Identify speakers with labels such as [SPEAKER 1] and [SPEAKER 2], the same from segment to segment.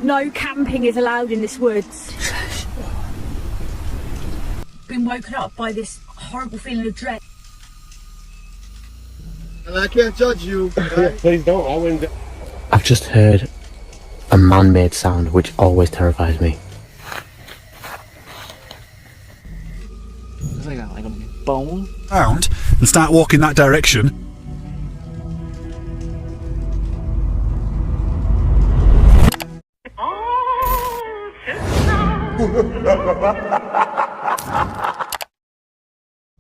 [SPEAKER 1] No camping is allowed in this woods. Been woken up by this horrible feeling of dread.
[SPEAKER 2] And I can't judge you. Right?
[SPEAKER 3] Please don't, I wouldn't. I've just heard a man-made sound which always terrifies me.
[SPEAKER 4] It's like a bone.
[SPEAKER 5] Round and start walking that direction.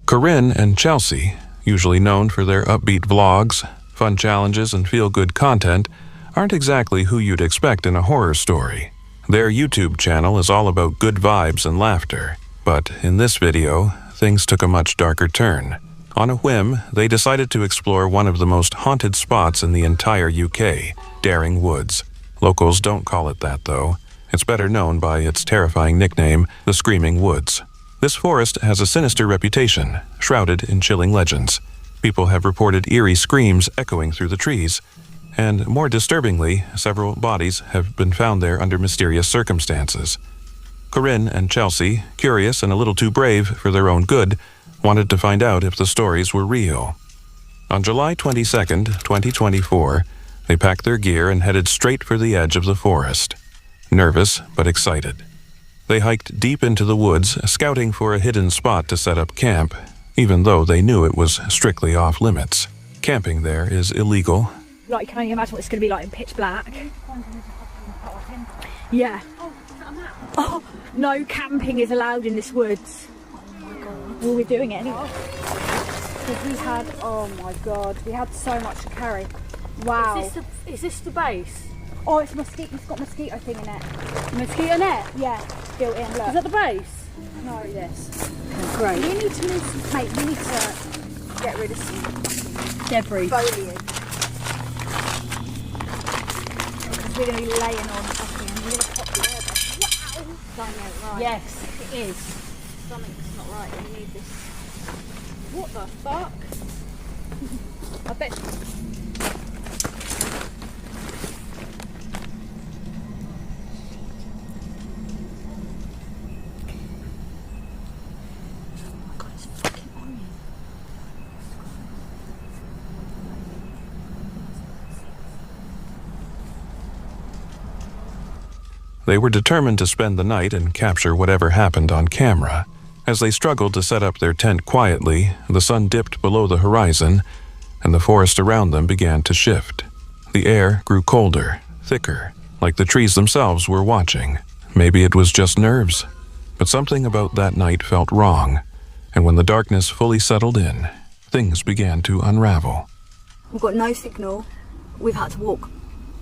[SPEAKER 6] Corinne and Chelsea, usually known for their upbeat vlogs, fun challenges, and feel-good content, aren't exactly who you'd expect in a horror story. Their YouTube channel is all about good vibes and laughter. But in this video, things took a much darker turn. On a whim, they decided to explore one of the most haunted spots in the entire UK, Daring Woods. Locals don't call it that, though. It's better known by its terrifying nickname, the Screaming Woods. This forest has a sinister reputation, shrouded in chilling legends. People have reported eerie screams echoing through the trees, and more disturbingly, several bodies have been found there under mysterious circumstances. Corinne and Chelsea, curious and a little too brave for their own good, wanted to find out if the stories were real. On July 22nd, 2024, they packed their gear and headed straight for the edge of the forest. Nervous but excited. They hiked deep into the woods, scouting for a hidden spot to set up camp, even though they knew it was strictly off limits. Camping there is illegal.
[SPEAKER 1] Like, can you imagine what it's going to be like in pitch black? Yeah. Oh, no camping is allowed in this woods.
[SPEAKER 7] Oh my god.
[SPEAKER 1] Well, we're doing it anyway.
[SPEAKER 7] Because we had, oh my god, we had so much to carry. Wow.
[SPEAKER 8] Is this the base?
[SPEAKER 7] Oh, it's mosquito. It's got mosquito thing in it.
[SPEAKER 8] Mosquito net?
[SPEAKER 7] Yeah, built in. Look.
[SPEAKER 8] Is that the base?
[SPEAKER 7] No, this.
[SPEAKER 8] Great.
[SPEAKER 7] We need to move some, mate. We need to get rid of some
[SPEAKER 8] Debris.
[SPEAKER 7] foliage. Because we're going to be laying on fucking really hot water. Wow. Don't know, right.
[SPEAKER 8] Yes, it is.
[SPEAKER 7] Something's not right. We need this. What the fuck? I bet.
[SPEAKER 6] They were determined to spend the night and capture whatever happened on camera. As they struggled to set up their tent quietly, the sun dipped below the horizon, and the forest around them began to shift. The air grew colder, thicker, like the trees themselves were watching. Maybe it was just nerves, but something about that night felt wrong, and when the darkness fully settled in, things began to unravel.
[SPEAKER 1] We've got no signal. We've had to walk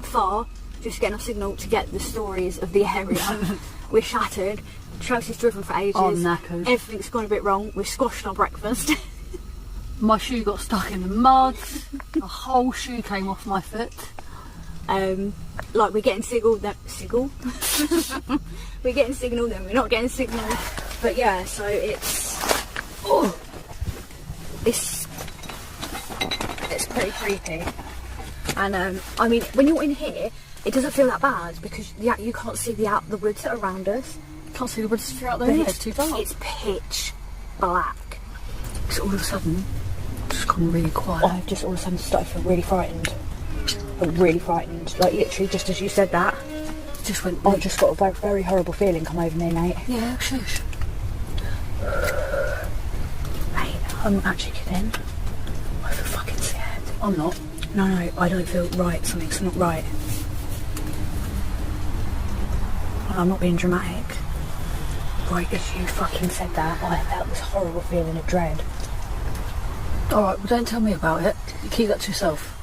[SPEAKER 1] far just to get enough signal to get the stories of the area. We're shattered. Chelsea's driven for ages.
[SPEAKER 8] I'm knackered.
[SPEAKER 1] Everything's gone a bit wrong. We've squashed our breakfast.
[SPEAKER 8] My shoe got stuck in the mud. A whole shoe came off my foot.
[SPEAKER 1] Like we're getting signal, then we're getting signal, then we're not getting signal. But yeah, so it's pretty creepy. And I mean, when you're in here, it doesn't feel that bad because you can't see the woods that are around us.
[SPEAKER 8] Can't see the woods throughout there. It's too dark.
[SPEAKER 1] It's pitch black.
[SPEAKER 8] So all of a sudden, it's just gone really quiet.
[SPEAKER 1] I've just all of a sudden started to feel really frightened. Really frightened. Like literally, just as you said that,
[SPEAKER 8] Just went.
[SPEAKER 1] I've just got a very, very horrible feeling come over me, mate.
[SPEAKER 8] Yeah, shush.
[SPEAKER 1] Mate, I'm not actually kidding. I feel fucking scared.
[SPEAKER 8] I'm not.
[SPEAKER 1] No, I don't feel right. Something's not right. I'm not being dramatic. Right as you fucking said that, I felt this horrible feeling of dread.
[SPEAKER 8] Alright, well don't tell me about it. You keep that to yourself.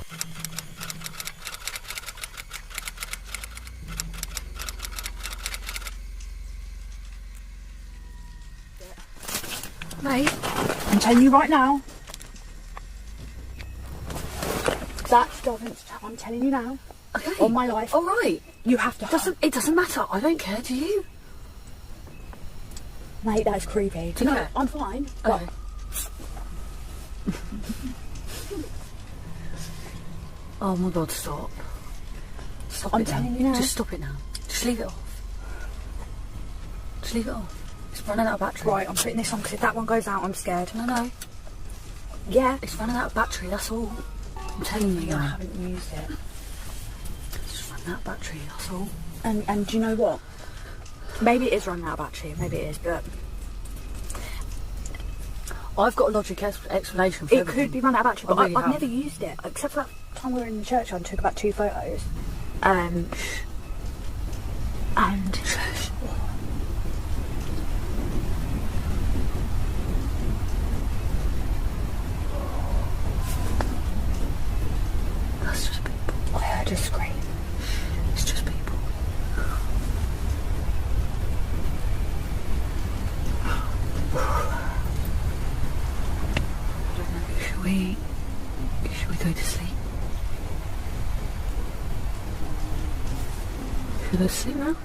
[SPEAKER 1] Mate, I'm telling you right now. That doesn't. I'm telling you now.
[SPEAKER 8] Okay.
[SPEAKER 1] On my life.
[SPEAKER 8] Alright.
[SPEAKER 1] You have to.
[SPEAKER 8] It doesn't matter. I don't care, do you?
[SPEAKER 1] Mate, that's creepy.
[SPEAKER 8] Do you know?
[SPEAKER 1] I'm fine.
[SPEAKER 8] Okay. Oh my god, stop. Stop
[SPEAKER 1] I'm
[SPEAKER 8] it now.
[SPEAKER 1] telling you now.
[SPEAKER 8] Just stop it now. Just leave it off. Just leave it off. It's running out of battery.
[SPEAKER 1] Right, I'm putting this on because if that one goes out, I'm scared.
[SPEAKER 8] No.
[SPEAKER 1] Yeah.
[SPEAKER 8] It's running out of battery, that's all. I'm telling you.
[SPEAKER 1] I haven't used it.
[SPEAKER 8] It's just running out of battery, that's all.
[SPEAKER 1] And do you know what? Maybe it is running out of battery. Maybe it is, but
[SPEAKER 8] I've got a logic explanation for
[SPEAKER 1] it
[SPEAKER 8] everything.
[SPEAKER 1] could be running out of battery. But
[SPEAKER 8] really
[SPEAKER 1] I've
[SPEAKER 8] have.
[SPEAKER 1] never used it except for that time we were in the church and took about 2 photos. And
[SPEAKER 8] That's just people.
[SPEAKER 1] I heard a scream.
[SPEAKER 8] It's just people. Should we go to sleep? Should we go to sleep now?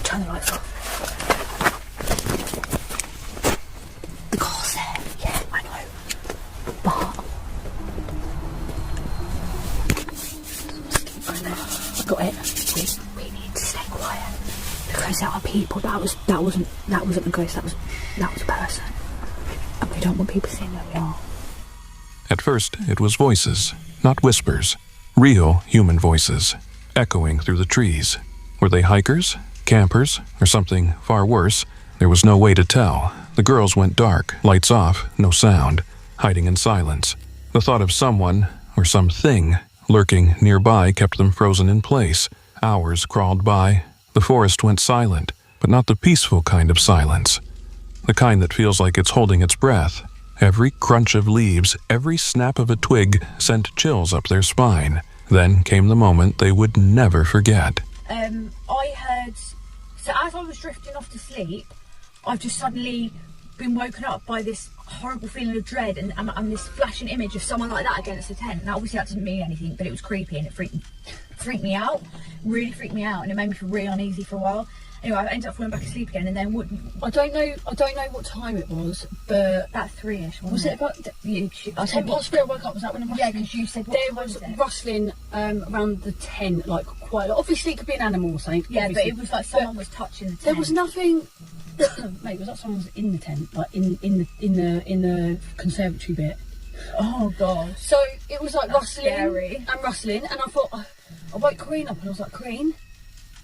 [SPEAKER 1] Turn the lights off. The car's there. Yeah, I know. But I know. I got it. We need to stay quiet because there are people. That wasn't a ghost. That was a person. And we don't want people seeing where we are.
[SPEAKER 6] At first, it was voices, not whispers. Real human voices, echoing through the trees. Were they hikers, campers, or something far worse? There was no way to tell. The girls went dark, lights off, no sound, hiding in silence. The thought of someone, or something, lurking nearby kept them frozen in place. Hours crawled by. The forest went silent, but not the peaceful kind of silence. The kind that feels like it's holding its breath. Every crunch of leaves, every snap of a twig sent chills up their spine. Then came the moment they would never forget.
[SPEAKER 1] I heard. So as I was drifting off to sleep, I've just suddenly been woken up by this horrible feeling of dread and this flashing image of someone like that against the tent. Now obviously that didn't mean anything, but it was creepy and it freaked me out. Really freaked me out, and it made me feel really uneasy for a while. Anyway, I ended up falling back asleep again, and then
[SPEAKER 8] I don't know what time it was, but
[SPEAKER 1] about 3ish.
[SPEAKER 8] was it about?
[SPEAKER 1] I
[SPEAKER 8] 10 past 3 I woke up. Was that when I
[SPEAKER 1] Yeah, because you said
[SPEAKER 8] there was rustling around the tent, like quite a lot. Obviously, it could be an animal or something.
[SPEAKER 1] Yeah,
[SPEAKER 8] obviously.
[SPEAKER 1] but it was like someone was touching the tent.
[SPEAKER 8] There was nothing. Mate, was that someone's in the tent, like in the conservatory bit?
[SPEAKER 1] Oh god.
[SPEAKER 8] So it was like rustling
[SPEAKER 1] scary.
[SPEAKER 8] and rustling, and I thought I woke Corrine up, and I was like, Corrine,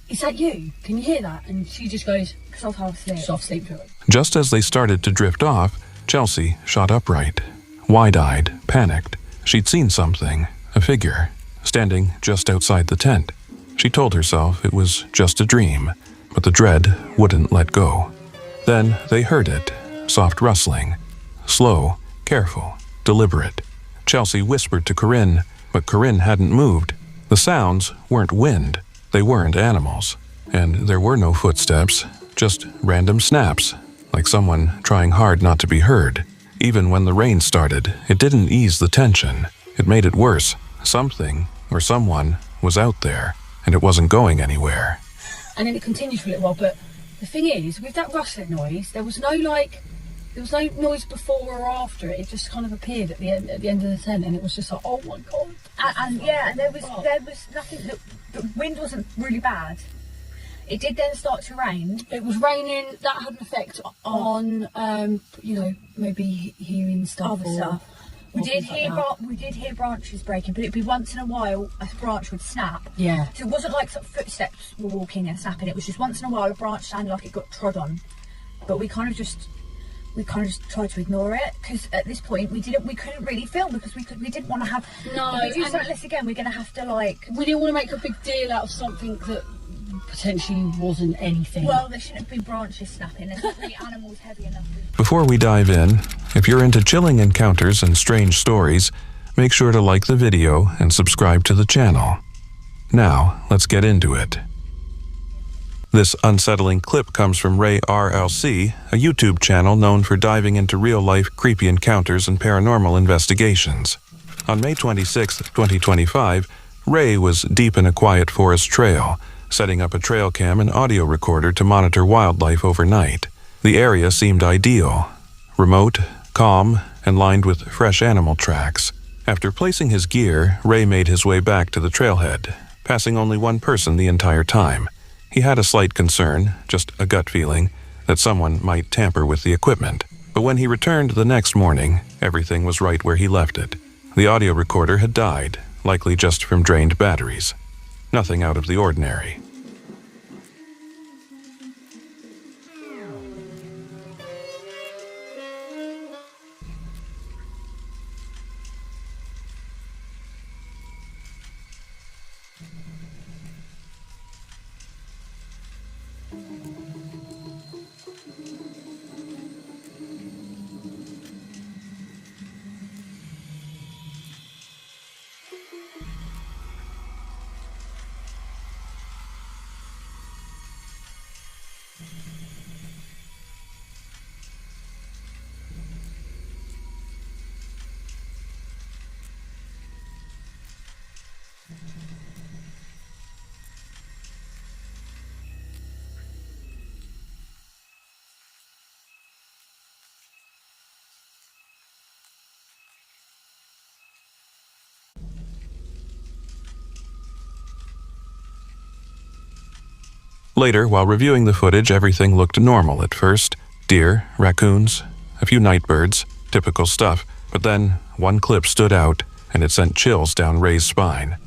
[SPEAKER 8] is that you? Can you hear that? And she just goes,
[SPEAKER 1] because I was half asleep.
[SPEAKER 8] just off sleep.
[SPEAKER 6] Just as they started to drift off, Chelsea shot upright. Wide-eyed, panicked. She'd seen something, a figure, standing just outside the tent. She told herself it was just a dream, but the dread wouldn't let go. Then they heard it, soft rustling. Slow, careful, deliberate. Chelsea whispered to Corinne, but Corinne hadn't moved. The sounds weren't wind. They weren't animals. And there were no footsteps, just random snaps, like someone trying hard not to be heard. Even when the rain started, it didn't ease the tension. It made it worse. Something, or someone, was out there, and it wasn't going anywhere.
[SPEAKER 8] And then it continued for a little while, but the thing is, with that rustling noise, there was no noise before or after it. It just kind of appeared at the end of the tent, and it was just like, oh my god.
[SPEAKER 1] And there was nothing. The wind wasn't really bad. It did then start to rain.
[SPEAKER 8] It was raining. That had an effect on, maybe hearing stuff.
[SPEAKER 1] Other stuff. We did hear branches breaking, but it'd be once in a while a branch would snap.
[SPEAKER 8] Yeah.
[SPEAKER 1] So it wasn't like sort of footsteps were walking and snapping. It was just once in a while a branch sounded like it got trod on. But we kind of just tried to ignore it, because at this point we couldn't really film, because we didn't want to have.
[SPEAKER 8] No.
[SPEAKER 1] If we do something like this again, we're going to have to
[SPEAKER 8] We didn't want to make a big deal out of something that potentially wasn't anything.
[SPEAKER 1] Well, there shouldn't have been branches snapping. There's not really animals heavy enough.
[SPEAKER 6] Before we dive in, if you're into chilling encounters and strange stories, make sure to like the video and subscribe to the channel. Now, let's get into it. This unsettling clip comes from Ray RLC, a YouTube channel known for diving into real-life creepy encounters and paranormal investigations. On May 26, 2025, Ray was deep in a quiet forest trail, setting up a trail cam and audio recorder to monitor wildlife overnight. The area seemed ideal. Remote, calm and lined with fresh animal tracks. After placing his gear, Ray made his way back to the trailhead, passing only one person the entire time. He had a slight concern, just a gut feeling, that someone might tamper with the equipment. But when he returned the next morning, everything was right where he left it. The audio recorder had died, likely just from drained batteries. Nothing out of the ordinary. Later, while reviewing the footage, everything looked normal at first. Deer, raccoons, a few nightbirds, typical stuff. But then, one clip stood out, and it sent chills down Ray's spine.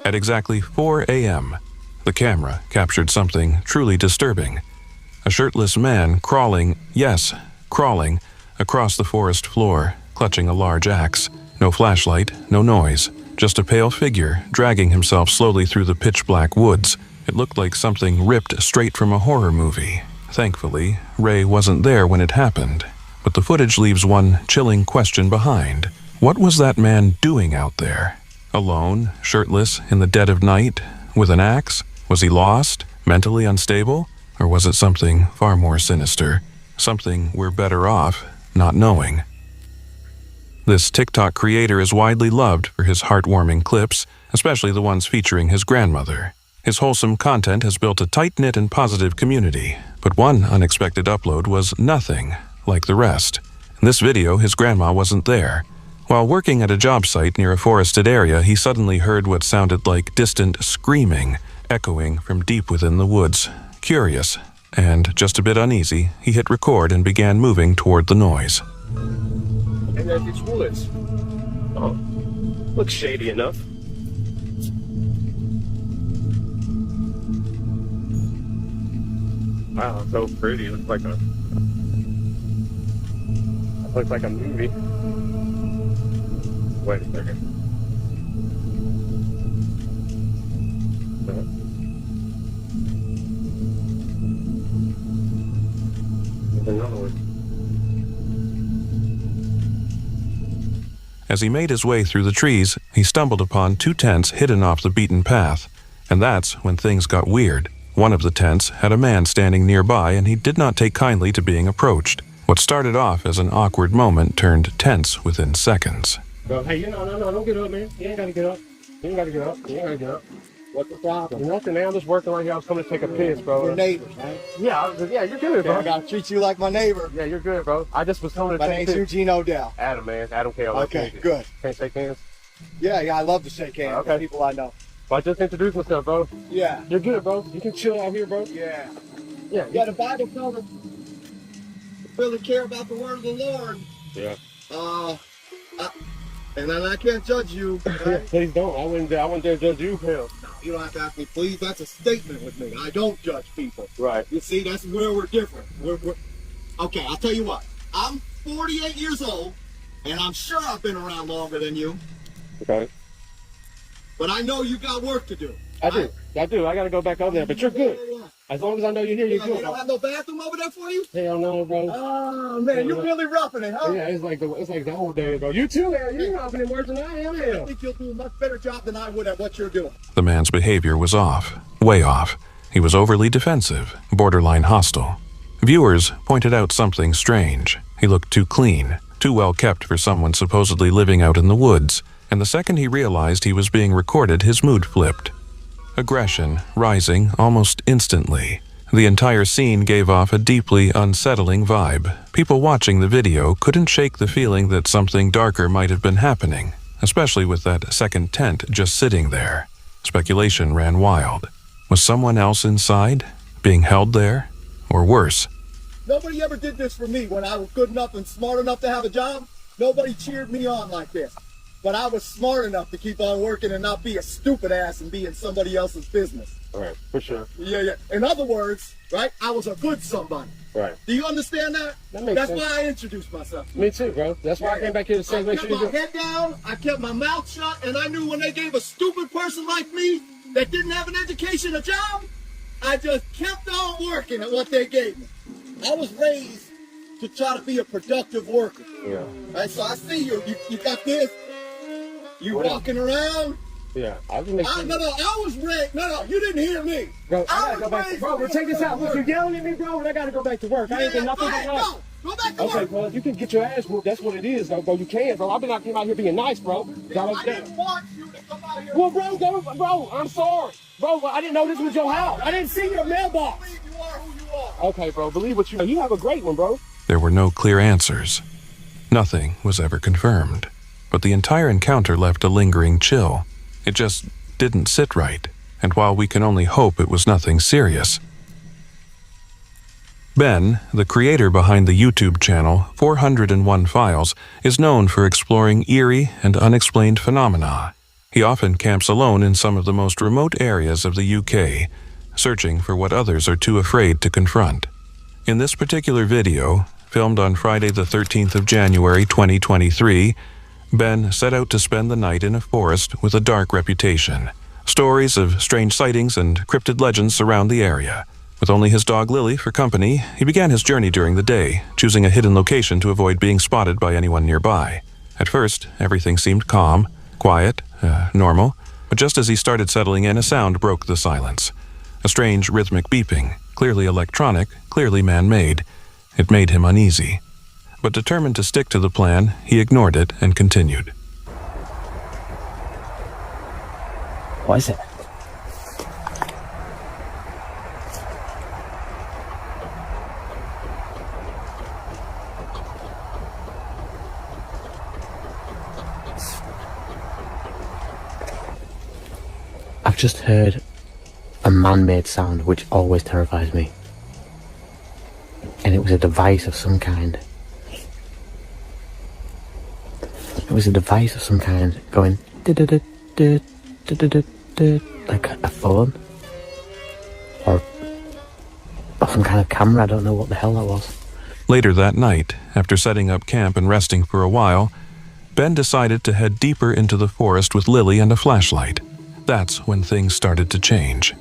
[SPEAKER 6] At exactly 4 a.m., the camera captured something truly disturbing. A shirtless man crawling, yes, crawling, across the forest floor, clutching a large axe. No flashlight, no noise, just a pale figure dragging himself slowly through the pitch-black woods. It looked like something ripped straight from a horror movie. Thankfully, Ray wasn't there when it happened, but the footage leaves one chilling question behind. What was that man doing out there? Alone, shirtless, in the dead of night, with an axe? Was he lost, mentally unstable? Or was it something far more sinister? Something we're better off not knowing. This TikTok creator is widely loved for his heartwarming clips, especially the ones featuring his grandmother. His wholesome content has built a tight-knit and positive community, but one unexpected upload was nothing like the rest. In this video, his grandma wasn't there. While working at a job site near a forested area, he suddenly heard what sounded like distant screaming, echoing from deep within the woods. Curious, and just a bit uneasy, he hit record and began moving toward the noise.
[SPEAKER 2] And there's these woods. Oh, looks shady enough. Wow, it's so pretty. It looks like a movie. Wait a second. There's another one.
[SPEAKER 6] As he made his way through the trees, he stumbled upon 2 tents hidden off the beaten path. And that's when things got weird. One of the tents had a man standing nearby, and he did not take kindly to being approached. What started off as an awkward moment turned tense within seconds.
[SPEAKER 2] Well, hey, no, don't get up, man. You ain't gotta get up. You ain't gotta get up. You ain't gotta get up. What's the problem? Nothing, man. I'm just working right here. I was coming to take a piss, bro.
[SPEAKER 9] Your neighbors, man.
[SPEAKER 2] Yeah, you're good, bro.
[SPEAKER 9] I gotta treat you like my neighbor.
[SPEAKER 2] Yeah, you're good, bro. I just was coming to
[SPEAKER 9] My
[SPEAKER 2] take a
[SPEAKER 9] name's
[SPEAKER 2] piss.
[SPEAKER 9] Eugene Odell.
[SPEAKER 2] Adam, man. Adam K.
[SPEAKER 9] Okay, good.
[SPEAKER 2] Can't shake hands.
[SPEAKER 9] Yeah, I love to shake hands with people I know.
[SPEAKER 2] Well, I just introduced myself, bro.
[SPEAKER 9] Yeah.
[SPEAKER 2] You're good, bro. You can chill out here, bro.
[SPEAKER 9] Yeah.
[SPEAKER 2] Yeah.
[SPEAKER 9] Yeah, the Bible tells us to really care about the word of the Lord.
[SPEAKER 2] Yeah.
[SPEAKER 9] And then I can't judge you. Right?
[SPEAKER 2] Please don't. I wouldn't dare judge you, hell.
[SPEAKER 9] No, you don't have to ask me, please. That's a statement with me. I don't judge people.
[SPEAKER 2] Right.
[SPEAKER 9] You see, that's where we're different. Okay, I'll tell you what. I'm 48 years old, and I'm sure I've been around longer than you.
[SPEAKER 2] Okay.
[SPEAKER 9] But I know you got work to do.
[SPEAKER 2] I do. I gotta go back over there, but you're good. As long as I know you're here, you're good.
[SPEAKER 9] You don't have no bathroom over there for you?
[SPEAKER 2] Hell no, bro.
[SPEAKER 9] Oh, man, you're really roughing it, huh?
[SPEAKER 2] Yeah, it's like the old days, bro. You too, hell. You're roughing it worse than I am, hell.
[SPEAKER 9] I think you'll do a much better job than I would at what you're doing.
[SPEAKER 6] The man's behavior was off, way off. He was overly defensive, borderline hostile. Viewers pointed out something strange. He looked too clean, too well kept for someone supposedly living out in the woods, and the second he realized he was being recorded, his mood flipped. Aggression rising almost instantly. The entire scene gave off a deeply unsettling vibe. People watching the video couldn't shake the feeling that something darker might have been happening, especially with that second tent just sitting there. Speculation ran wild. Was someone else inside, being held there, or worse?
[SPEAKER 9] Nobody ever did this for me when I was good enough and smart enough to have a job. Nobody cheered me on like this. But I was smart enough to keep on working and not be a stupid ass and be in somebody else's business.
[SPEAKER 2] All right, for sure.
[SPEAKER 9] Yeah. In other words, right, I was a good somebody.
[SPEAKER 2] Right.
[SPEAKER 9] Do you understand that?
[SPEAKER 2] That makes
[SPEAKER 9] That's
[SPEAKER 2] sense.
[SPEAKER 9] why I introduced myself.
[SPEAKER 2] Me too, bro. That's why I came back here to say, make sure you
[SPEAKER 9] I
[SPEAKER 2] do.
[SPEAKER 9] kept my head down, I kept my mouth shut, and I knew when they gave a stupid person like me that didn't have an education a job, I just kept on working at what they gave me. I was raised to try to be a productive worker.
[SPEAKER 2] Yeah.
[SPEAKER 9] Right, so I see you got this. You walking around.
[SPEAKER 2] Yeah, I can make sure.
[SPEAKER 9] I was raised. No, you didn't hear me.
[SPEAKER 2] Bro, I gotta go back. Bro, check this out. Look, you're yelling at me, bro, and I gotta go back to work. I ain't done nothing but work.
[SPEAKER 9] Go back to
[SPEAKER 2] Okay,
[SPEAKER 9] work.
[SPEAKER 2] bro, you can get your ass whooped. That's what it is, though, bro. You can, bro. I've been out here being nice, bro.
[SPEAKER 9] I didn't want you to come out here.
[SPEAKER 2] Well, bro, I'm sorry. Bro, I didn't know this was your house. I didn't see your mailbox.
[SPEAKER 9] You are who you are.
[SPEAKER 2] Okay, bro, believe what you have a great one, bro.
[SPEAKER 6] There were no clear answers. Nothing was ever confirmed. But the entire encounter left a lingering chill. It just didn't sit right, and while we can only hope it was nothing serious. Ben, the creator behind the YouTube channel 401 Files, is known for exploring eerie and unexplained phenomena. He often camps alone in some of the most remote areas of the UK, searching for what others are too afraid to confront. In this particular video, filmed on Friday the 13th of January 2023, Ben set out to spend the night in a forest with a dark reputation. Stories of strange sightings and cryptid legends surround the area. With only his dog Lily for company, he began his journey during the day, choosing a hidden location to avoid being spotted by anyone nearby. At first, everything seemed calm, quiet, normal, but just as he started settling in, a sound broke the silence. A strange rhythmic beeping, clearly electronic, clearly man-made. It made him uneasy. But determined to stick to the plan, he ignored it and continued.
[SPEAKER 3] What is it? I've just heard a man-made sound which always terrifies me. And it was a device of some kind. It was a device of some kind going like a phone or some kind of camera. I don't know what the hell that was.
[SPEAKER 6] Later that night, after setting up camp and resting for a while, Ben decided to head deeper into the forest with Lily and a flashlight. That's when things started to change.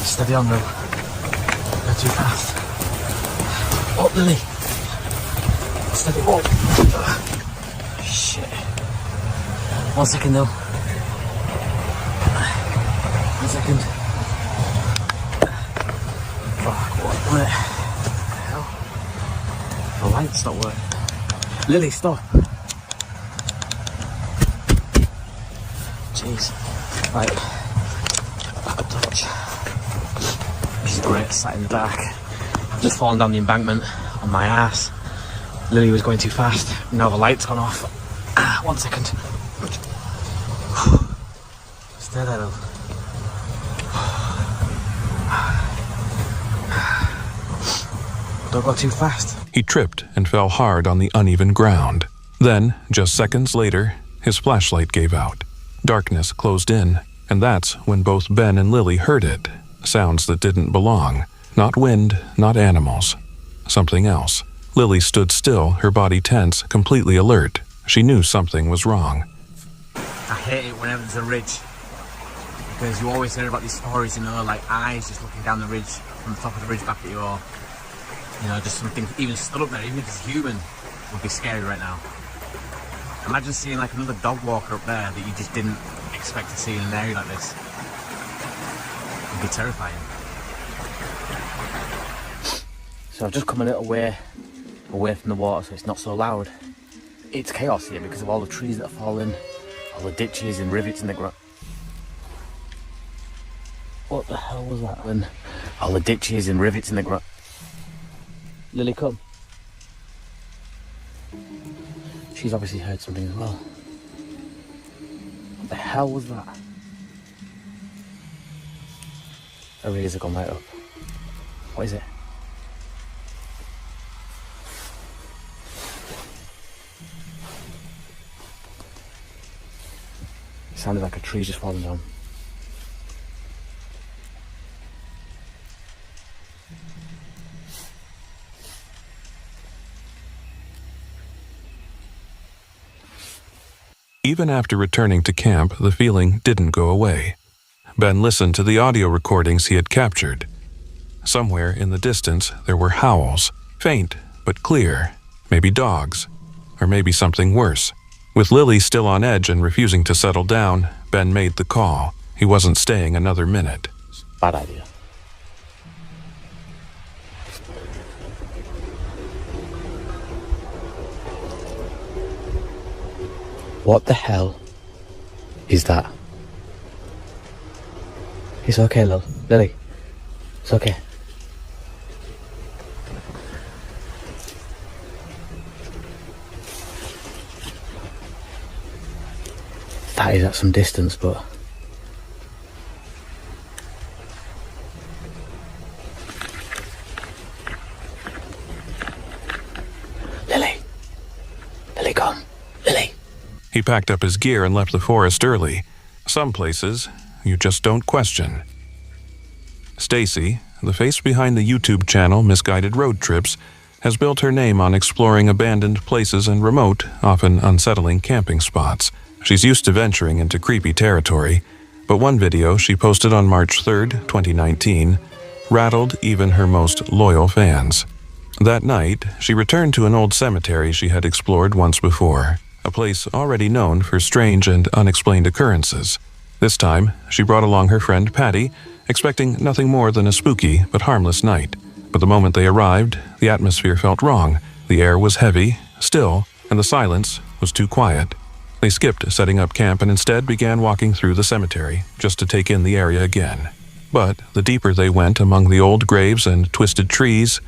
[SPEAKER 3] Steady on, though. Go too fast. Oh, Lily. Steady. Oh. Shit. 1 second, though. 1 second. Fuck, what the hell? The light's not working. Lily, stop. Jeez. Right. A touch. This is great, sat in the dark. I've just fallen down the embankment on my ass. Lily was going too fast. Now the light's gone off. 1 second. Stay there, love. Don't go too fast.
[SPEAKER 6] He tripped and fell hard on the uneven ground. Then, just seconds later, his flashlight gave out. Darkness closed in, and that's when both Ben and Lily heard it. Sounds that didn't belong. Not wind, not animals. Something else. Lily stood still, her body tense, completely alert. She knew something was wrong.
[SPEAKER 3] I hate it whenever there's a ridge. Because you always hear about these stories, you know, like eyes just looking down the ridge, from the top of the ridge back at you, or, you know, just something even stood up there, even if it's human, would be scary right now. Imagine seeing like another dog walker up there that you just didn't expect to see in an area like this. It'd be terrifying.
[SPEAKER 4] So I've just come a little way away from the water, so it's not so loud. It's chaos here because of all the trees that are falling, all the ditches and rivets in the ground. What the hell was that? When all the ditches and rivets in the ground. Lily, come. She's obviously heard something as well. What the hell was that? Her ears have gone right up. What is it? It sounded like a tree just falling down.
[SPEAKER 6] Even after returning to camp, the feeling didn't go away. Ben listened to the audio recordings he had captured. Somewhere in the distance, there were howls, faint but clear, maybe dogs, or maybe something worse. With Lily still on edge and refusing to settle down, Ben made the call. He wasn't staying another minute.
[SPEAKER 4] Bad idea. What the hell is that? It's okay, love. Lily, it's okay. That is at some distance, but... Lily! Lily, come! Lily!
[SPEAKER 6] He packed up his gear and left the forest early. Some places, you just don't question. Stacy, the face behind the YouTube channel Misguided Road Trips, has built her name on exploring abandoned places and remote, often unsettling camping spots. She's used to venturing into creepy territory, but one video she posted on March 3rd, 2019, rattled even her most loyal fans. That night, she returned to an old cemetery she had explored once before, a place already known for strange and unexplained occurrences. This time, she brought along her friend Patty, expecting nothing more than a spooky but harmless night. But the moment they arrived, the atmosphere felt wrong. The air was heavy, still, and the silence was too quiet. They skipped setting up camp and instead began walking through the cemetery, just to take in the area again. But the deeper they went among the old graves and twisted trees,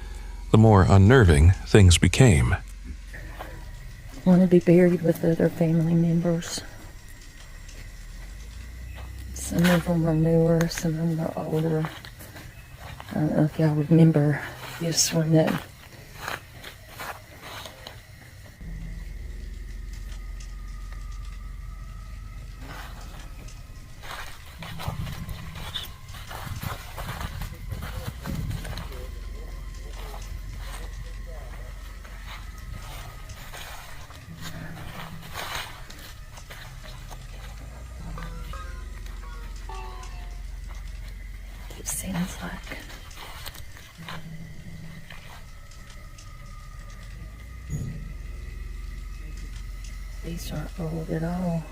[SPEAKER 6] the more unnerving things became.
[SPEAKER 8] Want to be buried with other family members. Some of them are newer, some of them are older. I don't know if y'all remember this one that it seems like. These aren't old at all.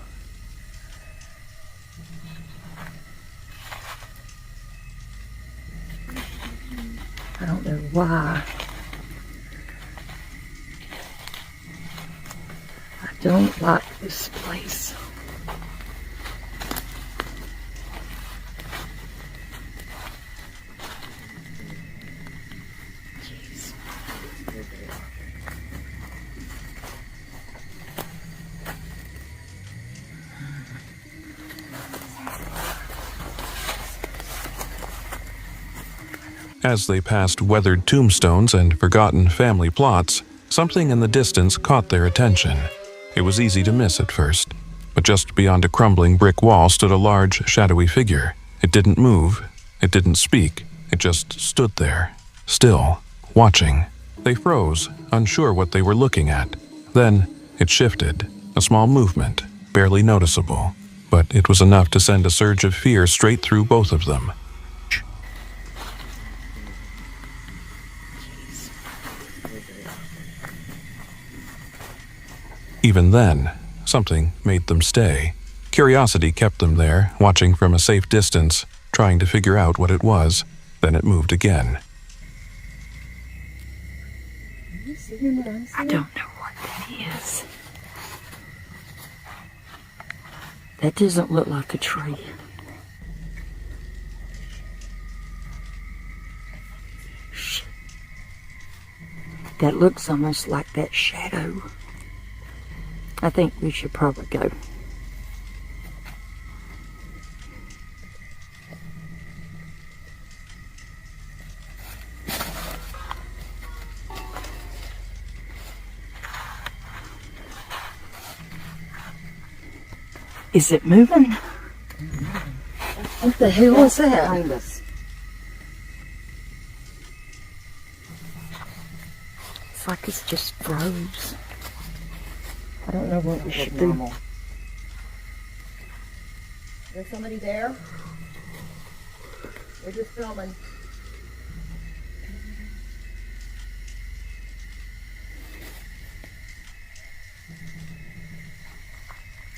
[SPEAKER 8] I don't know why. I don't like this place. Jeez.
[SPEAKER 6] As they passed weathered tombstones and forgotten family plots, something in the distance caught their attention. It was easy to miss at first, but just beyond a crumbling brick wall stood a large, shadowy figure. It didn't move, it didn't speak, it just stood there, still, watching. They froze, unsure what they were looking at. Then it shifted, a small movement, barely noticeable, but it was enough to send a surge of fear straight through both of them. Even then, something made them stay. Curiosity kept them there, watching from a safe distance, trying to figure out what it was. Then it moved again.
[SPEAKER 10] I don't know what that is. That doesn't look like a tree. That looks almost like that shadow. I think we should probably go. Is it moving? What the hell was that? Behind us. It's like it's just froze. I don't know what we should do. Is there somebody there? We're just filming.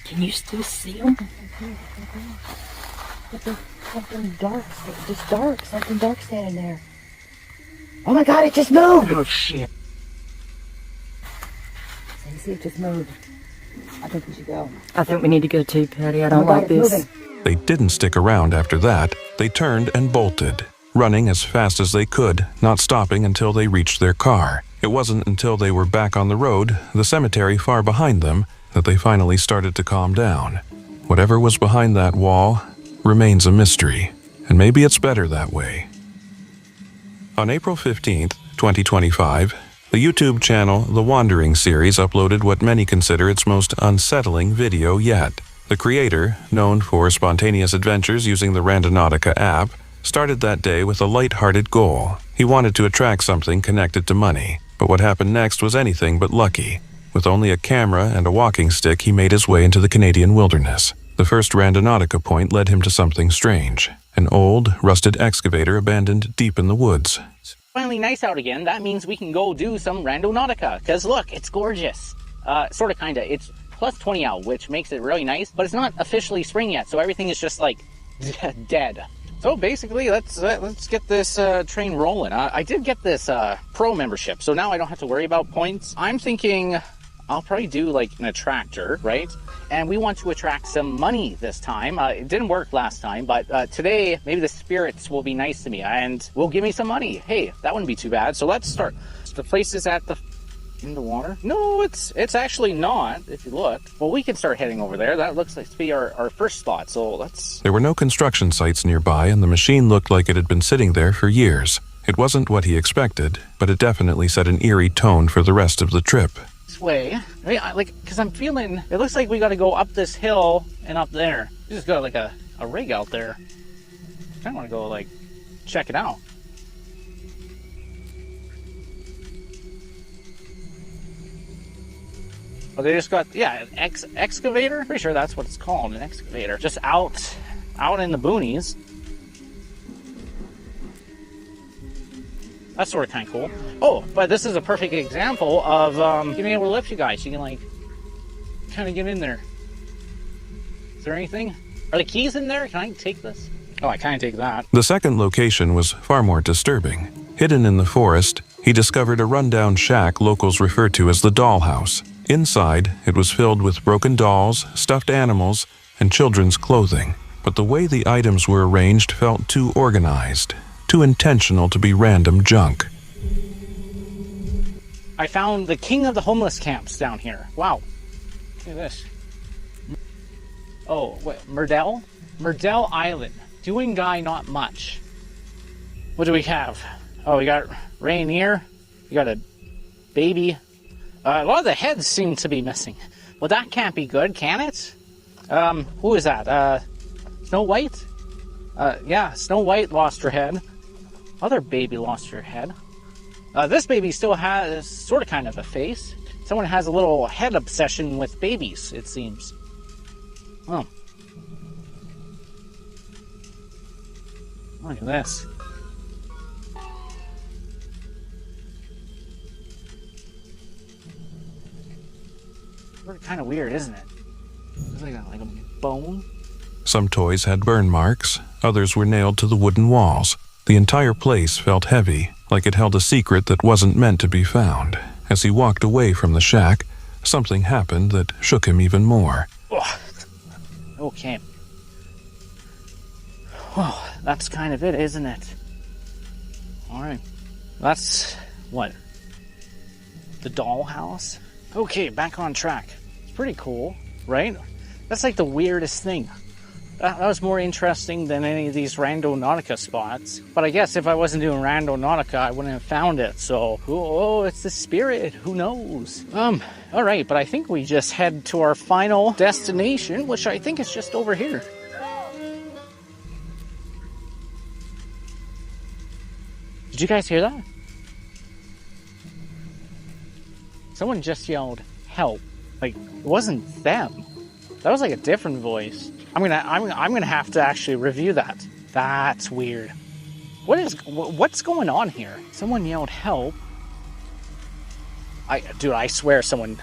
[SPEAKER 10] Can you still see them? But there's something dark, just dark, something dark standing there. Oh my God, it just moved! Oh shit. See, it just moved. I think we should go. I think we need to go too, Patty. I don't like this. Moving.
[SPEAKER 6] They didn't stick around after that. They turned and bolted, running as fast as they could, not stopping until they reached their car. It wasn't until they were back on the road, the cemetery far behind them, that they finally started to calm down. Whatever was behind that wall remains a mystery, and maybe it's better that way. On April 15th, 2025, the YouTube channel The Wandering series uploaded what many consider its most unsettling video yet. The creator, known for spontaneous adventures using the Randonautica app, started that day with a light-hearted goal. He wanted to attract something connected to money, but what happened next was anything but lucky. With only a camera and a walking stick, he made his way into the Canadian wilderness. The first Randonautica point led him to something strange. An old, rusted excavator abandoned deep in the woods.
[SPEAKER 3] It's finally nice out again. That means we can go do some Randonautica. Because look, it's gorgeous. Sort of, kind of. It's plus 20 out, which makes it really nice. But it's not officially spring yet, so everything is just like dead. So basically, let's get this train rolling. I did get this pro membership, so now I don't have to worry about points. I'm thinking I'll probably do like an attractor, right? And we want to attract some money this time. It didn't work last time, but today maybe the spirits will be nice to me and will give me some money. Hey, that wouldn't be too bad. So let's start. The place is in the water. No, it's actually not, if you look. Well, we can start heading over there. That looks like to be our first spot, so let's...
[SPEAKER 6] There were no construction sites nearby, and the machine looked like it had been sitting there for years. It wasn't what he expected, but it definitely set an eerie tone for the rest of the trip.
[SPEAKER 3] Way, I mean, because I'm feeling it looks like we got to go up this hill and up there. We just got like a rig out there. I kind of want to go like check it out. Oh, they just got an excavator. Pretty sure that's what it's called, an excavator. Just out in the boonies. That's sort of kind of cool. Oh, but this is a perfect example of being able to lift you guys. You can like kind of get in there. Is there anything? Are the keys in there? Can I take this? Oh, I can't take that.
[SPEAKER 6] The second location was far more disturbing. Hidden in the forest, he discovered a rundown shack locals refer to as the dollhouse. Inside, it was filled with broken dolls, stuffed animals, and children's clothing. But the way the items were arranged felt too organized. Too intentional to be random junk.
[SPEAKER 3] I found the king of the homeless camps down here. Wow. Look at this. Oh, what, Murdell? Murdell Island. Doing guy not much.
[SPEAKER 11] What do we have? Oh, we got Rainier. We got a baby. A lot of the heads seem to be missing. Well, that can't be good, can it? Who is that? Snow White? Yeah, Snow White lost her head. Other baby lost her head. This baby still has sort of kind of a face. Someone has a little head obsession with babies, it seems. Oh. Look at this. Kind of weird, isn't it? It's like a bone.
[SPEAKER 6] Some toys had burn marks, others were nailed to the wooden walls. The entire place felt heavy, like it held a secret that wasn't meant to be found. As he walked away from the shack, something happened that shook him even more.
[SPEAKER 11] Oh. Okay. Well, that's kind of it, isn't it? Alright. That's what? The dollhouse? Okay, back on track. It's pretty cool, right? That's like the weirdest thing. That was more interesting than any of these Randonautica spots. But I guess if I wasn't doing Randonautica, I wouldn't have found it. So, oh, it's the spirit. Who knows? All right, but I think we just head to our final destination, which I think is just over here. Did you guys hear that? Someone just yelled, "Help!" Like, it wasn't them. That was like a different voice. I'm gonna have to actually review that. That's weird. What's going on here? Someone yelled, "Help!" Dude, I swear someone.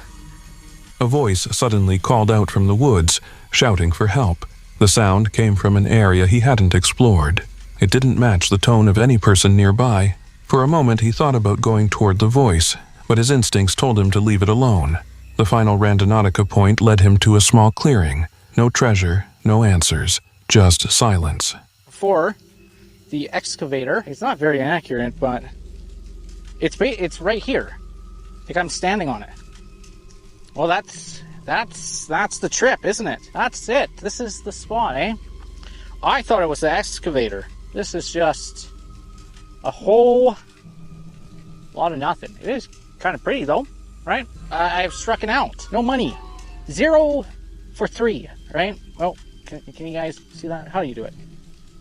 [SPEAKER 6] A voice suddenly called out from the woods, shouting for help. The sound came from an area he hadn't explored. It didn't match the tone of any person nearby. For a moment he thought about going toward the voice, but his instincts told him to leave it alone. The final Randonautica point led him to a small clearing. No treasure, no answers, just silence.
[SPEAKER 11] For the excavator, it's not very accurate, but it's right here. Like I'm standing on it. Well, that's the trip, isn't it? That's it. This is the spot, eh? I thought it was the excavator. This is just a whole lot of nothing. It is kind of pretty though, right? I've struck it out. No money. 0 for 3, right? Well, can you guys see that? How do you do it?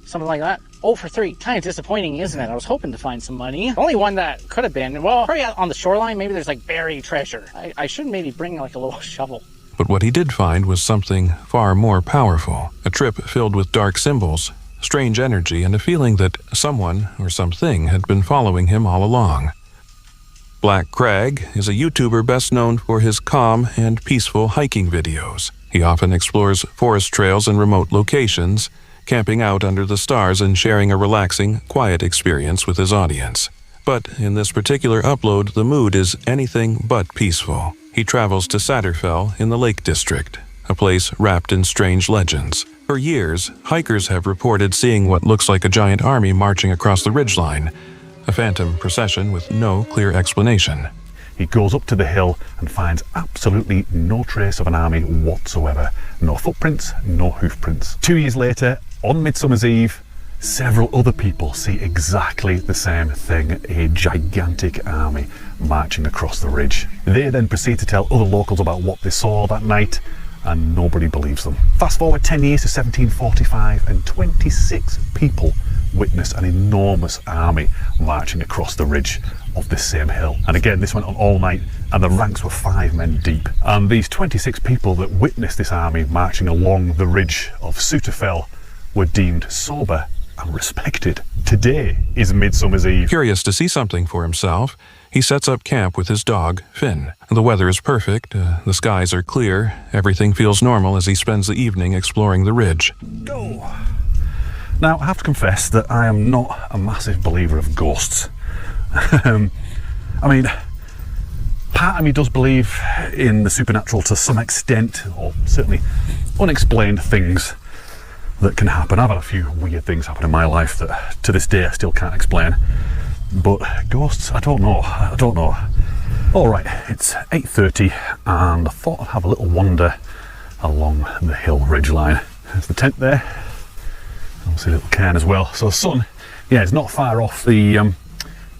[SPEAKER 11] Something like that? 0 for 3. Kind of disappointing, isn't it? I was hoping to find some money. The only one that could have been, well, probably on the shoreline, maybe there's like buried treasure. I should maybe bring like a little shovel.
[SPEAKER 6] But what he did find was something far more powerful. A trip filled with dark symbols, strange energy, and a feeling that someone or something had been following him all along. Black Crag is a YouTuber best known for his calm and peaceful hiking videos. He often explores forest trails and remote locations, camping out under the stars and sharing a relaxing, quiet experience with his audience. But in this particular upload, the mood is anything but peaceful. He travels to Satterfell in the Lake District, a place wrapped in strange legends. For years, hikers have reported seeing what looks like a giant army marching across the ridgeline, a phantom procession with no clear explanation.
[SPEAKER 5] He goes up to the hill and finds absolutely no trace of an army whatsoever. No footprints, no hoofprints. 2 years later, on Midsummer's Eve, several other people see exactly the same thing, a gigantic army marching across the ridge. They then proceed to tell other locals about what they saw that night, and nobody believes them. Fast forward 10 years to 1745, and 26 people witness an enormous army marching across the ridge of this same hill. And again, this went on all night, and the ranks were 5 men deep. And these 26 people that witnessed this army marching along the ridge of Sutterfell were deemed sober and respected. Today is Midsummer's Eve.
[SPEAKER 6] Curious to see something for himself, he sets up camp with his dog, Finn. The weather is perfect, the skies are clear, everything feels normal as he spends the evening exploring the ridge.
[SPEAKER 5] Go! Now, I have to confess that I am not a massive believer of ghosts. I mean, part of me does believe in the supernatural to some extent, or certainly unexplained things that can happen. I've had a few weird things happen in my life that to this day I still can't explain. But ghosts, I don't know. Alright, it's 8:30 and I thought I'd have a little wander along the hill ridgeline. There's the tent there. Obviously a little cairn as well. So the sun yeah, it's not far off the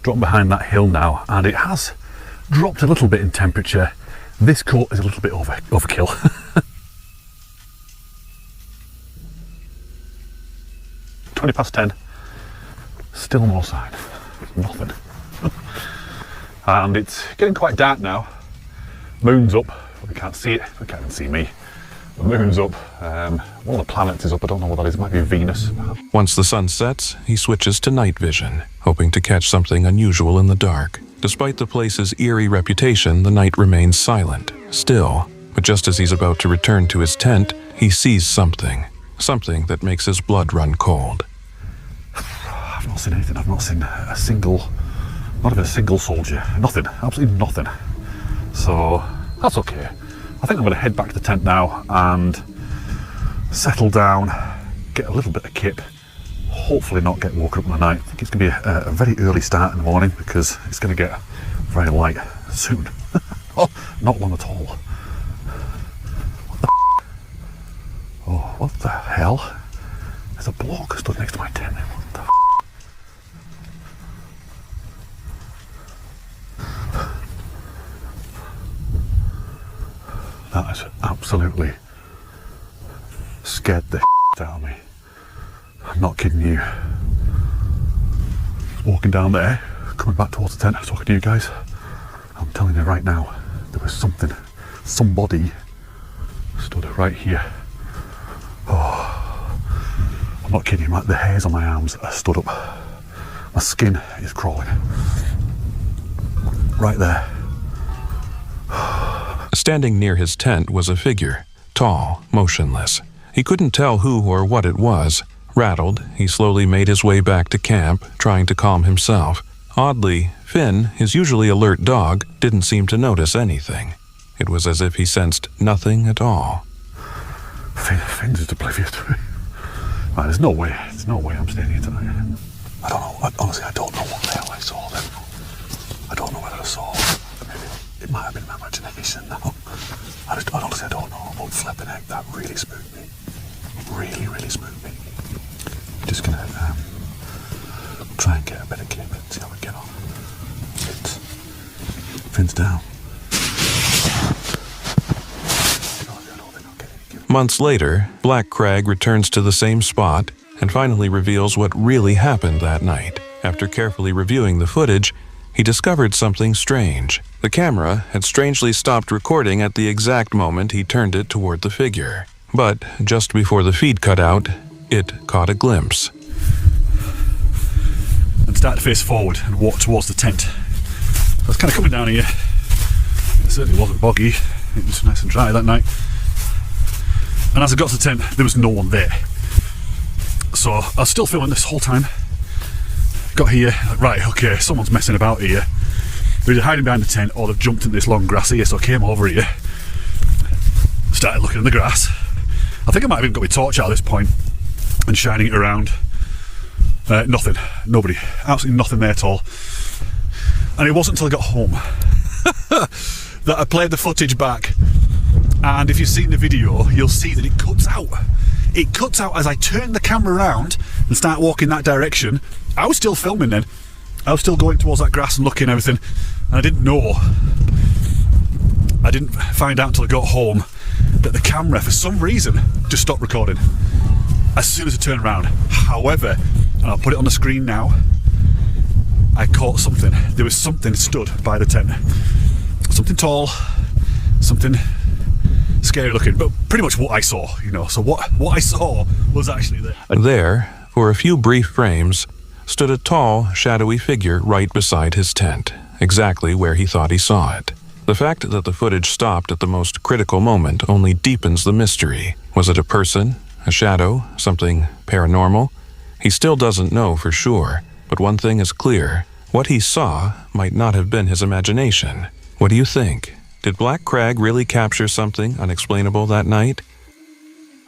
[SPEAKER 5] drop behind that hill now, and it has dropped a little bit in temperature. This coat is a little bit overkill. 10:20, still no sign, nothing. And it's getting quite dark now. Moon's up, we can't see it, we can't even see me. The moon's up, one of the planets is up, I don't know what that is, it might be Venus.
[SPEAKER 6] Once the sun sets, he switches to night vision, hoping to catch something unusual in the dark. Despite the place's eerie reputation, the night remains silent, still. But just as he's about to return to his tent, he sees something. Something that makes his blood run cold.
[SPEAKER 5] I've not seen anything, I've not seen a single, not even a single soldier. Nothing, absolutely nothing. So, that's okay. I think I'm going to head back to the tent now and settle down, get a little bit of kip, hopefully not get woken up in the night. I think it's going to be a very early start in the morning because it's going to get very light soon. Oh, not long at all. What the oh, what the hell? There's a bloke stood next to my tent. What the That has absolutely scared the out of me. I'm not kidding you. I was walking down there, coming back towards the tent, I was talking to you guys. I'm telling you right now, there was somebody stood right here. Oh, I'm not kidding you, the hairs on my arms are stood up. My skin is crawling. Right there.
[SPEAKER 6] Standing near his tent was a figure, tall, motionless. He couldn't tell who or what it was. Rattled, he slowly made his way back to camp, trying to calm himself. Oddly, Finn, his usually alert dog, didn't seem to notice anything. It was as if he sensed nothing at all.
[SPEAKER 5] Finn's just oblivious to me. Man, there's no way I'm staying here tonight. I don't know, honestly, I don't know what the hell I saw then. I don't know whether I saw, maybe it might have been my imagination now. Honestly, I don't know, but flipping heck, that really spooked me. Really, really spooked me. I'm just gonna try and get a bit of kip and see how we get on. Finn's down.
[SPEAKER 6] Months later, Black Crag returns to the same spot and finally reveals what really happened that night. After carefully reviewing the footage, he discovered something strange. The camera had strangely stopped recording at the exact moment he turned it toward the figure. But just before the feed cut out, it caught a glimpse.
[SPEAKER 5] And started to face forward and walk towards the tent. I was kind of coming down here. It certainly wasn't boggy. It was nice and dry that night. And as I got to the tent, there was no one there. So I was still filming this whole time. Got here, right, okay, someone's messing about here. They're either hiding behind the tent or they've jumped into this long grass here, so I came over here. Started looking in the grass. I think I might have even got my torch out at this point and shining it around. Nothing, nobody, absolutely nothing there at all. And it wasn't until I got home that I played the footage back. And if you've seen the video, you'll see that it cuts out. It cuts out as I turn the camera around and start walking that direction. I was still filming then. I was still going towards that grass and looking and everything. And I didn't know. I didn't find out until I got home that the camera, for some reason, just stopped recording as soon as I turned around. However, and I'll put it on the screen now, I caught something. There was something stood by the tent. Something tall, something scary looking, but pretty much what I saw, you know. So what I saw was actually there.
[SPEAKER 6] There, for a few brief frames, stood a tall, shadowy figure right beside his tent, exactly where he thought he saw it. The fact that the footage stopped at the most critical moment only deepens the mystery. Was it a person, a shadow, something paranormal? He still doesn't know for sure, but one thing is clear. What he saw might not have been his imagination. What do you think? Did Black Crag really capture something unexplainable that night?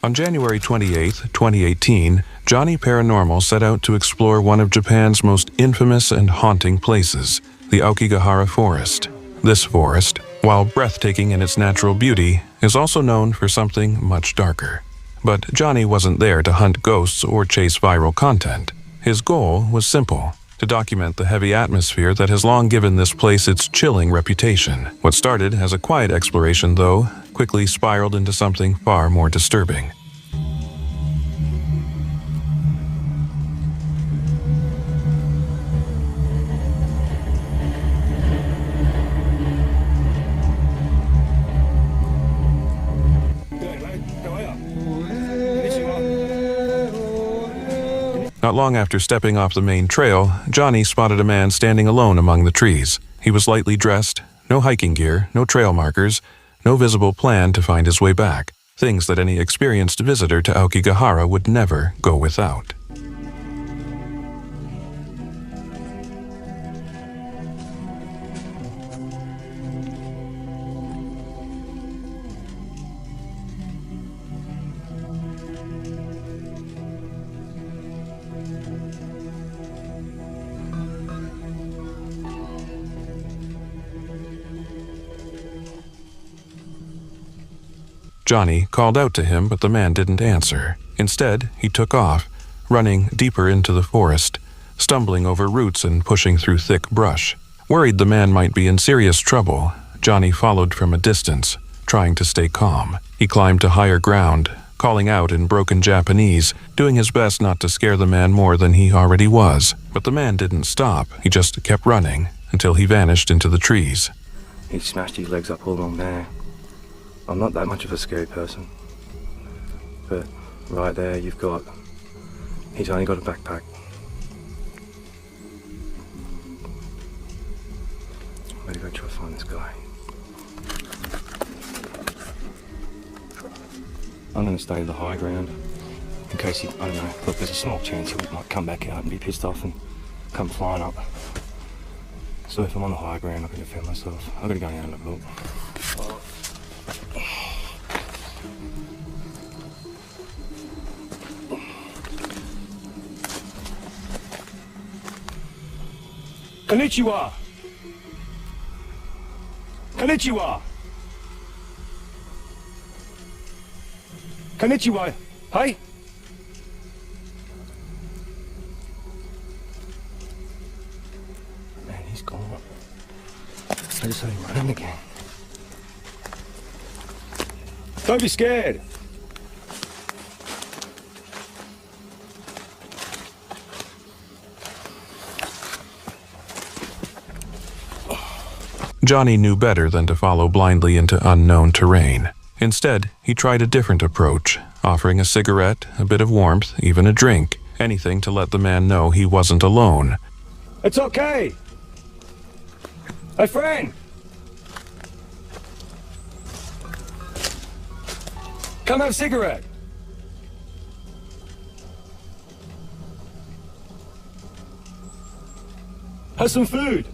[SPEAKER 6] On January 28, 2018, Johnny Paranormal set out to explore one of Japan's most infamous and haunting places, the Aokigahara Forest. This forest, while breathtaking in its natural beauty, is also known for something much darker. But Johnny wasn't there to hunt ghosts or chase viral content. His goal was simple: to document the heavy atmosphere that has long given this place its chilling reputation. What started as a quiet exploration, though, quickly spiraled into something far more disturbing. Not long after stepping off the main trail, Johnny spotted a man standing alone among the trees. He was lightly dressed, no hiking gear, no trail markers, no visible plan to find his way back. Things that any experienced visitor to Aokigahara would never go without. Johnny called out to him, but the man didn't answer. Instead, he took off, running deeper into the forest, stumbling over roots and pushing through thick brush. Worried the man might be in serious trouble, Johnny followed from a distance, trying to stay calm. He climbed to higher ground, calling out in broken Japanese, doing his best not to scare the man more than he already was. But the man didn't stop. He just kept running until he vanished into the trees.
[SPEAKER 12] He smashed his legs up all along there. I'm not that much of a scary person, but right there he's only got a backpack. I'm gonna go try to find this guy. I'm gonna stay to the high ground, in case he, I don't know, look, there's a small chance he might come back out and be pissed off and come flying up. So if I'm on the high ground, I'm gonna defend myself. I'm gonna go down and have a look. Konnichiwa! Konnichiwa! Konnichiwa! Hi! Man, he's gone. I just saw him running again. Don't be scared!
[SPEAKER 6] Johnny knew better than to follow blindly into unknown terrain. Instead, he tried a different approach, offering a cigarette, a bit of warmth, even a drink, anything to let the man know he wasn't alone.
[SPEAKER 12] It's okay! Hey, friend! Come have a cigarette! Have some food!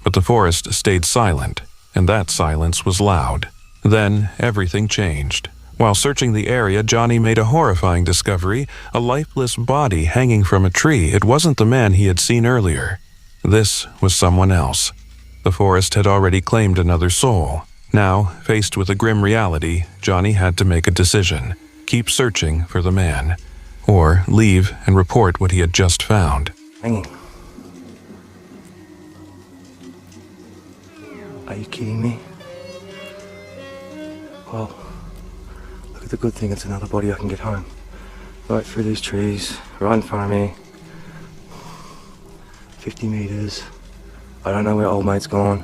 [SPEAKER 6] But the forest stayed silent, and that silence was loud. Then everything changed. While searching the area, Johnny made a horrifying discovery, a lifeless body hanging from a tree. It wasn't the man he had seen earlier. This was someone else. The forest had already claimed another soul. Now, faced with a grim reality, Johnny had to make a decision. Keep searching for the man, or leave and report what he had just found.
[SPEAKER 12] Hanging. Are you kidding me? Well, look at the good thing, it's another body I can get home. Right through these trees, right in front of me. 50 meters. I don't know where old mate's gone.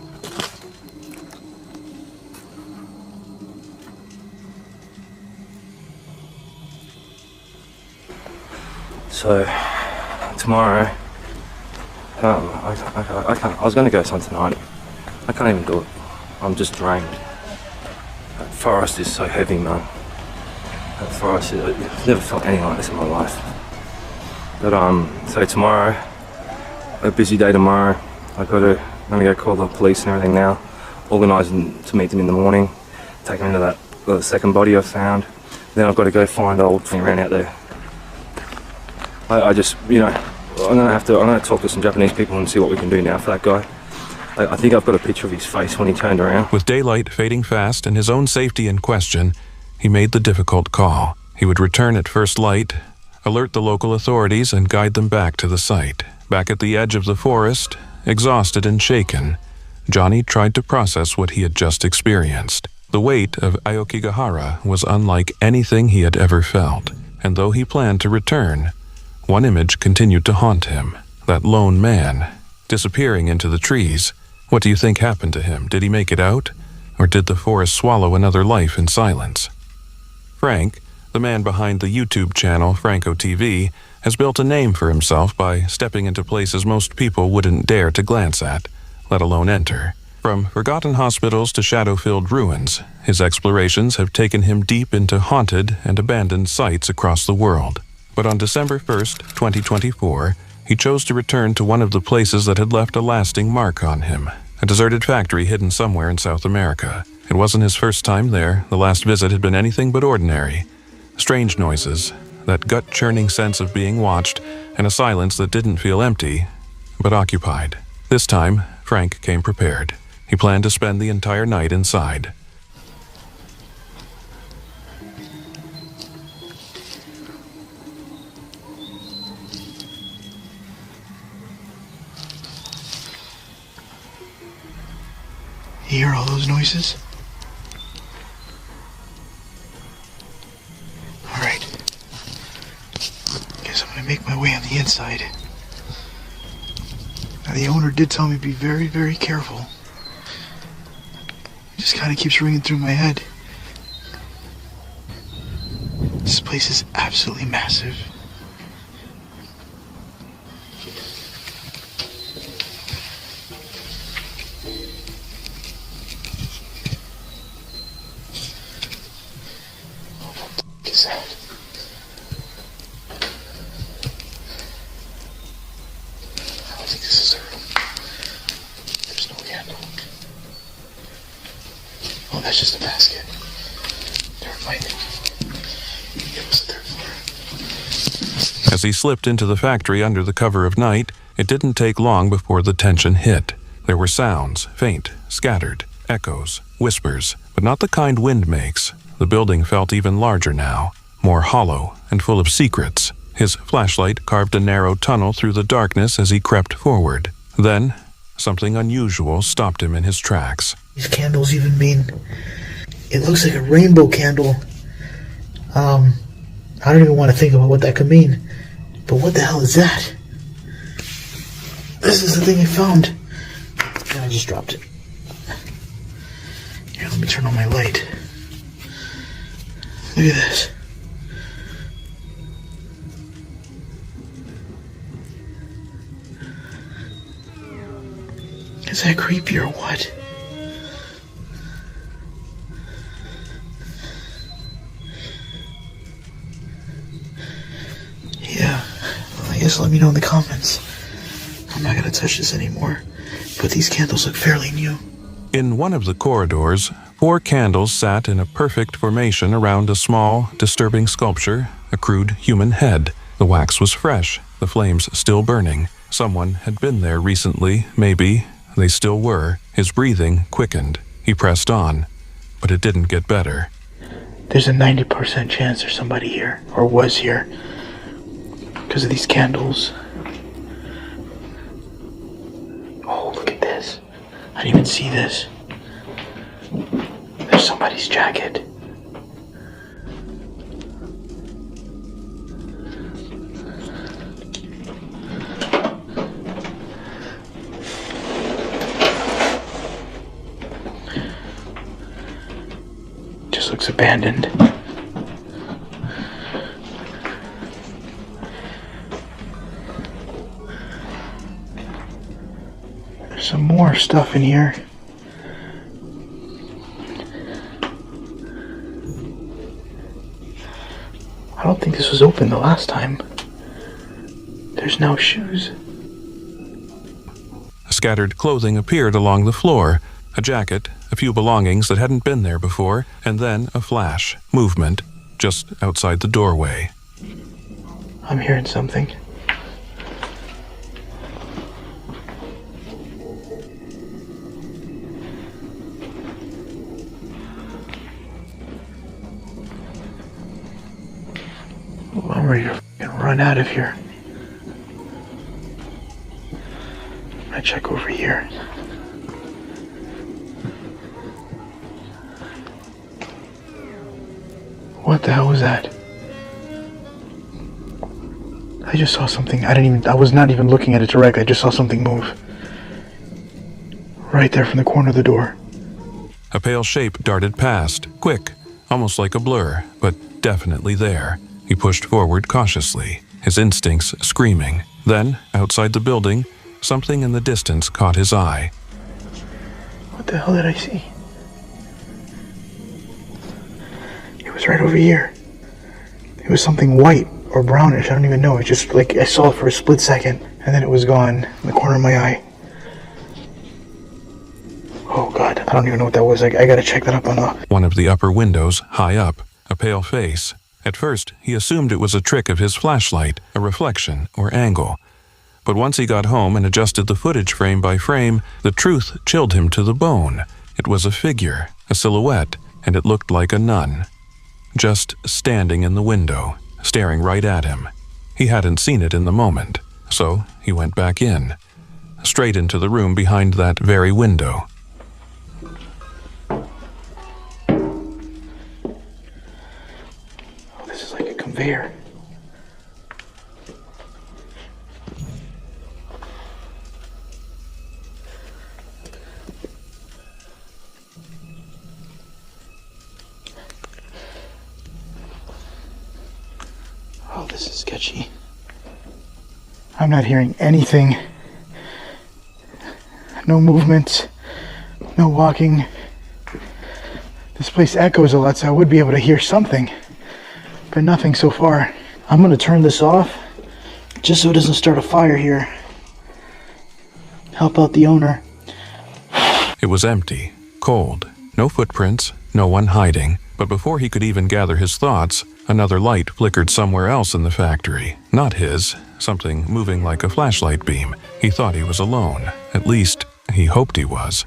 [SPEAKER 12] So, tomorrow, I can't, I was going to go some tonight. I can't even do it. I'm just drained. That forest is so heavy, man. That forest, I've never felt anything like this in my life. But so tomorrow, a busy day tomorrow. I'm gonna go call the police and everything now. Organising to meet them in the morning. Take them into the second body I found. Then I've got to go find old thing around out there. I just, you know, I'm gonna talk to some Japanese people and see what we can do now for that guy. I think I've got a picture of his face when he turned around.
[SPEAKER 6] With daylight fading fast and his own safety in question, he made the difficult call. He would return at first light, alert the local authorities, and guide them back to the site. Back at the edge of the forest, exhausted and shaken, Johnny tried to process what he had just experienced. The weight of Aokigahara was unlike anything he had ever felt, and though he planned to return, one image continued to haunt him. That lone man, disappearing into the trees. What do you think happened to him? Did he make it out? Or did the forest swallow another life in silence? Frank, the man behind the YouTube channel Franco TV, has built a name for himself by stepping into places most people wouldn't dare to glance at, let alone enter. From forgotten hospitals to shadow-filled ruins, his explorations have taken him deep into haunted and abandoned sites across the world. But on December 1st, 2024, he chose to return to one of the places that had left a lasting mark on him, a deserted factory hidden somewhere in South America. It wasn't his first time there. The last visit had been anything but ordinary. Strange noises, that gut-churning sense of being watched, and a silence that didn't feel empty, but occupied. This time, Frank came prepared. He planned to spend the entire night inside.
[SPEAKER 13] You hear all those noises? Alright. Guess I'm gonna make my way on the inside. Now, the owner did tell me to be very, very careful. It just kind of keeps ringing through my head. This place is absolutely massive. Is that? I don't think this is the room. There's no candle. Oh, that's just a basket. Never mind. It was the third floor.
[SPEAKER 6] As he slipped into the factory under the cover of night, it didn't take long before the tension hit. There were sounds, faint, scattered, echoes, whispers, but not the kind wind makes. The building felt even larger now, more hollow and full of secrets. His flashlight carved a narrow tunnel through the darkness as he crept forward. Then, something unusual stopped him in his tracks.
[SPEAKER 13] These candles even mean... It looks like a rainbow candle. I don't even want to think about what that could mean. But what the hell is that? This is the thing I found. And I just dropped it. Here, let me turn on my light. Look at this. Is that creepy or what? Yeah, well, I guess let me know in the comments. I'm not gonna touch this anymore, but these candles look fairly new.
[SPEAKER 6] In one of the corridors, 4 candles sat in a perfect formation around a small, disturbing sculpture, a crude human head. The wax was fresh, the flames still burning. Someone had been there recently, maybe. They still were. His breathing quickened. He pressed on, but it didn't get better.
[SPEAKER 13] There's a 90% chance there's somebody here, or was here, because of these candles. Oh, look at this. I didn't even see this. There's somebody's jacket. Just looks abandoned. There's some more stuff in here. I don't think this was open the last time. There's no shoes.
[SPEAKER 6] Scattered clothing appeared along the floor. A jacket, a few belongings that hadn't been there before, and then a flash, movement, just outside the doorway.
[SPEAKER 13] I'm hearing something. run out of here. I'm gonna check over here. What the hell was that? I just saw something. I was not even looking at it directly. I just saw something move. Right there from the corner of the door.
[SPEAKER 6] A pale shape darted past, quick, almost like a blur, but definitely there. He pushed forward cautiously, his instincts screaming. Then, outside the building, something in the distance caught his eye.
[SPEAKER 13] What the hell did I see? It was right over here. It was something white or brownish, I don't even know. It just like I saw it for a split second and then it was gone in the corner of my eye. Oh God, I don't even know what that was. I gotta check that up on the...
[SPEAKER 6] One of the upper windows, high up, a pale face. At first, he assumed it was a trick of his flashlight, a reflection or angle. But once he got home and adjusted the footage frame by frame, the truth chilled him to the bone. It was a figure, a silhouette, and it looked like a nun. Just standing in the window, staring right at him. He hadn't seen it in the moment, so he went back in, straight into the room behind that very window.
[SPEAKER 13] Oh, this is like a conveyor. Oh, this is sketchy. I'm not hearing anything. No movement. No walking. This place echoes a lot, so I would be able to hear something. But nothing so far. I'm gonna turn this off, just so it doesn't start a fire here. Help out the owner.
[SPEAKER 6] It was empty, cold, no footprints, no one hiding. But before he could even gather his thoughts, another light flickered somewhere else in the factory. Not his, something moving like a flashlight beam. He thought he was alone. At least, he hoped he was.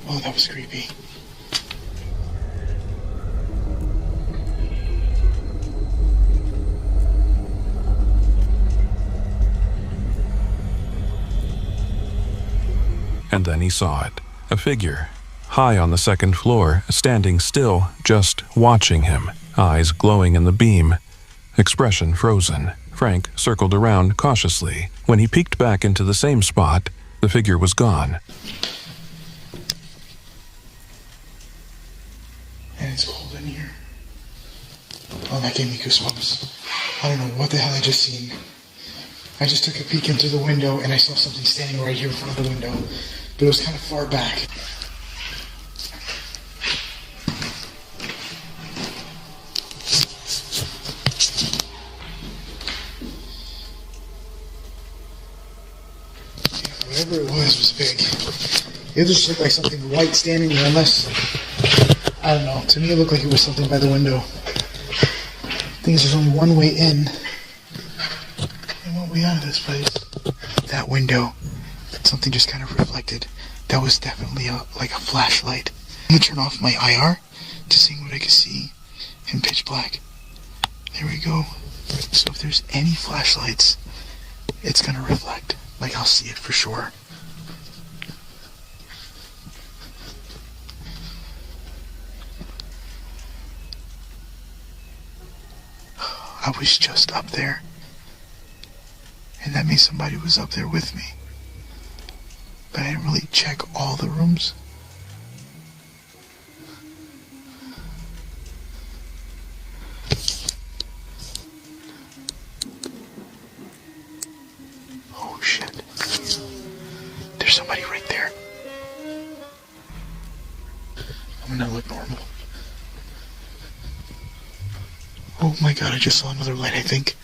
[SPEAKER 13] Oh, that was creepy.
[SPEAKER 6] And then he saw it. A figure, high on the second floor, standing still, just watching him, eyes glowing in the beam, expression frozen. Frank circled around cautiously. When he peeked back into the same spot, the figure was gone.
[SPEAKER 13] And it's cold in here. Oh, that gave me goosebumps. I don't know what the hell I just seen. I just took a peek into the window and I saw something standing right here in front of the window. But it was kind of far back. Yeah, whatever it was big. It just looked like something white standing there, unless, I don't know, to me it looked like it was something by the window. Thing is, there's only one way in and one way out of this place. That window, something just kind of reflected. That was definitely like a flashlight. I'm gonna turn off my IR to see what I can see in pitch black. There we go. So if there's any flashlights, it's gonna reflect. Like I'll see it for sure. I was just up there. And that means somebody was up there with me. But I didn't really check all the rooms. Oh shit. There's somebody right there. I'm gonna look normal. Oh my god, I just saw another light, I think.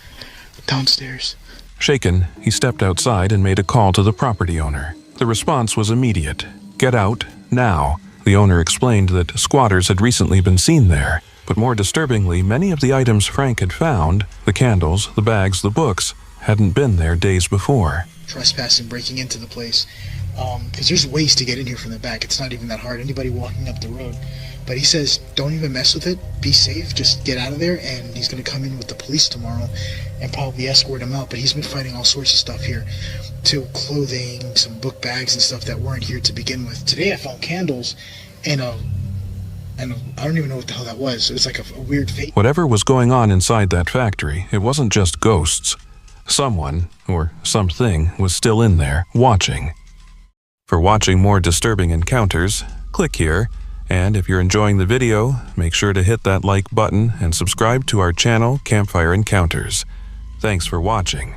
[SPEAKER 13] Downstairs.
[SPEAKER 6] Shaken, he stepped outside and made a call to the property owner. The response was immediate. Get out, now. The owner explained that squatters had recently been seen there, but more disturbingly, many of the items Frank had found, the candles, the bags, the books, hadn't been there days before.
[SPEAKER 13] Trespassing, breaking into the place. because there's ways to get in here from the back. It's not even that hard. Anybody walking up the road. But he says, don't even mess with it. Be safe. Just get out of there. And he's going to come in with the police tomorrow and probably escort him out. But he's been finding all sorts of stuff here, to clothing, some book bags and stuff that weren't here to begin with. Today I found candles and I don't even know what the hell that was. It was like a weird fake.
[SPEAKER 6] Whatever was going on inside that factory, it wasn't just ghosts. Someone, or something, was still in there, watching. For watching more disturbing encounters, click here, and if you're enjoying the video, make sure to hit that like button and subscribe to our channel, Campfire Encounters. Thanks for watching.